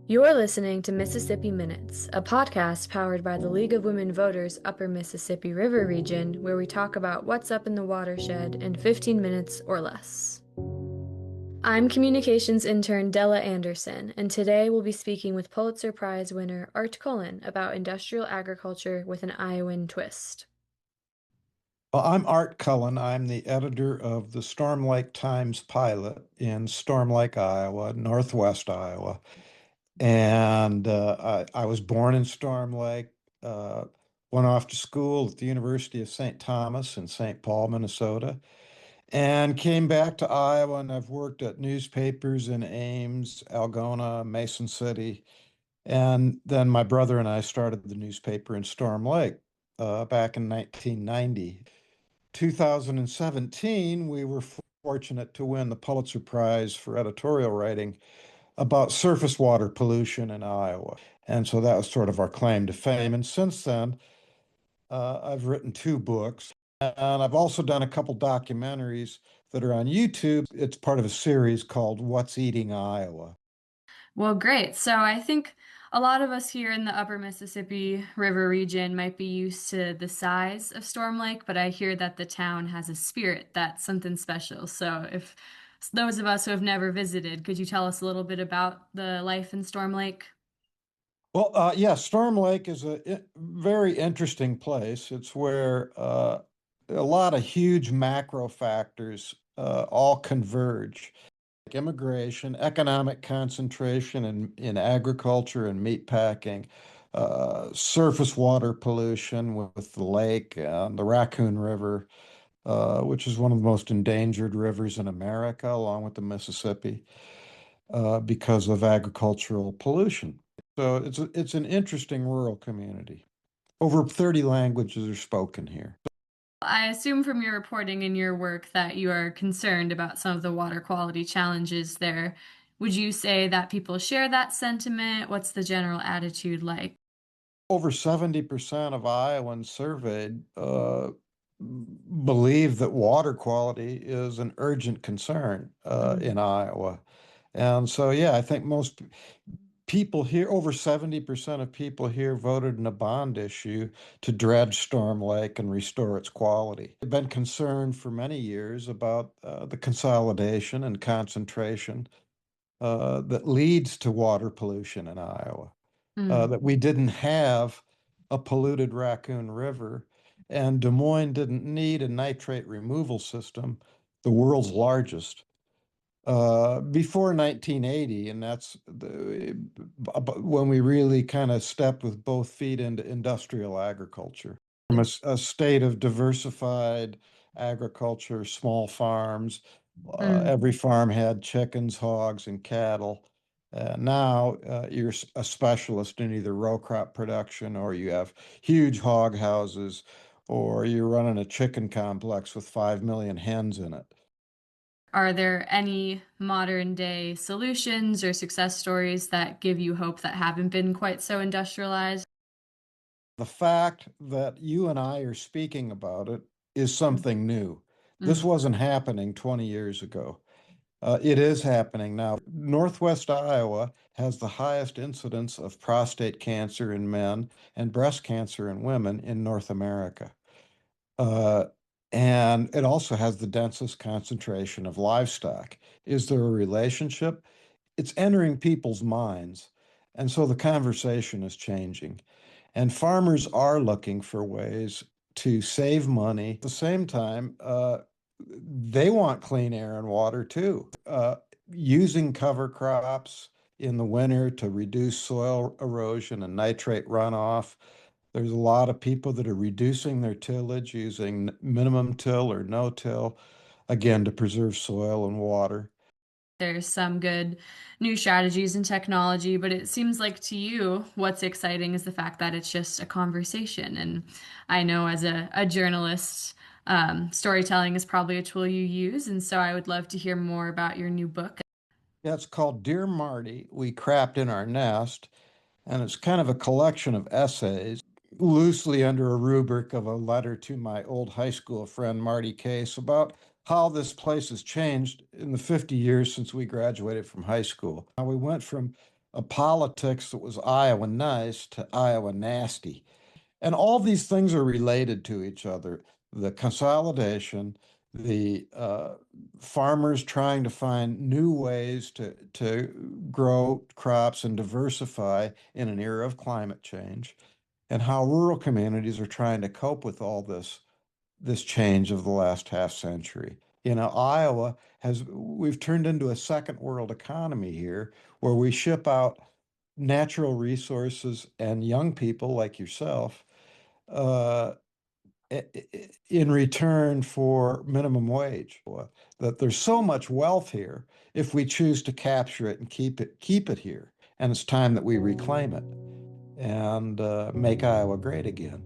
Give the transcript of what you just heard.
You're listening to Mississippi Minutes, a podcast powered by the League of Women Voters Upper Mississippi River Region, where we talk about what's up in the watershed in 15 minutes or less. I'm communications intern Dela Anderson, and today we'll be speaking with Pulitzer Prize winner Art Cullen about industrial agriculture with an Iowan twist. Well, I'm Art Cullen. I'm the editor of the Storm Lake Times Pilot in Storm Lake, Iowa, Northwest Iowa. And I was born in Storm Lake, uh, went off to school at the University of St. Thomas in St. Paul, Minnesota, and came back to Iowa. And I've worked at newspapers in Ames, Algona, Mason City. And then my brother and I started the newspaper in Storm Lake back in 1990. 2017, we were fortunate to win the Pulitzer Prize for editorial writing about surface water pollution in Iowa. And so that was sort of our claim to fame. And since then, I've written two books, and I've also done a couple documentaries that are on YouTube. It's part of a series called What's Eating Iowa. Well, great. So I think a lot of us here in the Upper Mississippi River region might be used to the size of Storm Lake, but I hear that the town has a spirit that's something special. So if those of us who have never visited, could you tell us a little bit about the life in Storm Lake? Well, yeah, Storm Lake is a very interesting place. It's where a lot of huge macro factors all converge. Like immigration, economic concentration in agriculture and meat packing, surface water pollution with the lake, the Raccoon River, which is one of the most endangered rivers in America, along with the Mississippi, because of agricultural pollution. So it's an interesting rural community. Over 30 languages are spoken here. I assume from your reporting and your work that you are concerned about some of the water quality challenges there. Would you say that people share that sentiment? What's the general attitude like? Over 70% of Iowans surveyed believe that water quality is an urgent concern in Iowa. And so, yeah, I think most people here, over 70% of people here voted in a bond issue to dredge Storm Lake and restore its quality. They've been concerned for many years about the consolidation and concentration that leads to water pollution in Iowa. Mm. That we didn't have a polluted Raccoon River, and Des Moines didn't need a nitrate removal system, the world's largest, before 1980. And that's when we really kind of stepped with both feet into industrial agriculture. From a state of diversified agriculture, small farms, Mm. every farm had chickens, hogs, and cattle. Now you're a specialist in either row crop production, or you have huge hog houses, or you're running a chicken complex with 5 million hens in it. Are there any modern day solutions or success stories that give you hope that haven't been quite so industrialized? The fact that you and I are speaking about it is something new. This Mm. wasn't happening 20 years ago. It is happening now. Northwest Iowa has the highest incidence of prostate cancer in men and breast cancer in women in North America. Uh, and it also has the densest concentration of livestock. Is there a relationship? It's entering people's minds. And so the conversation is changing. And farmers are looking for ways to save money. At the same time, they want clean air and water too. Using cover crops in the winter to reduce soil erosion and nitrate runoff. There's a lot of people that are reducing their tillage using minimum till or no till, again, to preserve soil and water. There's some good new strategies and technology, but it seems like to you, what's exciting is the fact that it's just a conversation. And I know as a journalist, storytelling is probably a tool you use. And so I would love to hear more about your new book. Yeah, it's called Dear Marty, We Crapped in Our Nest, and it's kind of a collection of essays, loosely under a rubric of a letter to my old high school friend Marty Case about how this place has changed in the 50 years since we graduated from high school. How we went from a politics that was Iowa nice to Iowa nasty. And all these things are related to each other. The consolidation, the farmers trying to find new ways to grow crops and diversify in an era of climate change, and how rural communities are trying to cope with all this change of the last half century. Iowa we've turned into a second world economy here where we ship out natural resources and young people like yourself uh, in return for minimum wage. That there's so much wealth here if we choose to capture it and keep it here. And it's time that we reclaim it and make Iowa great again.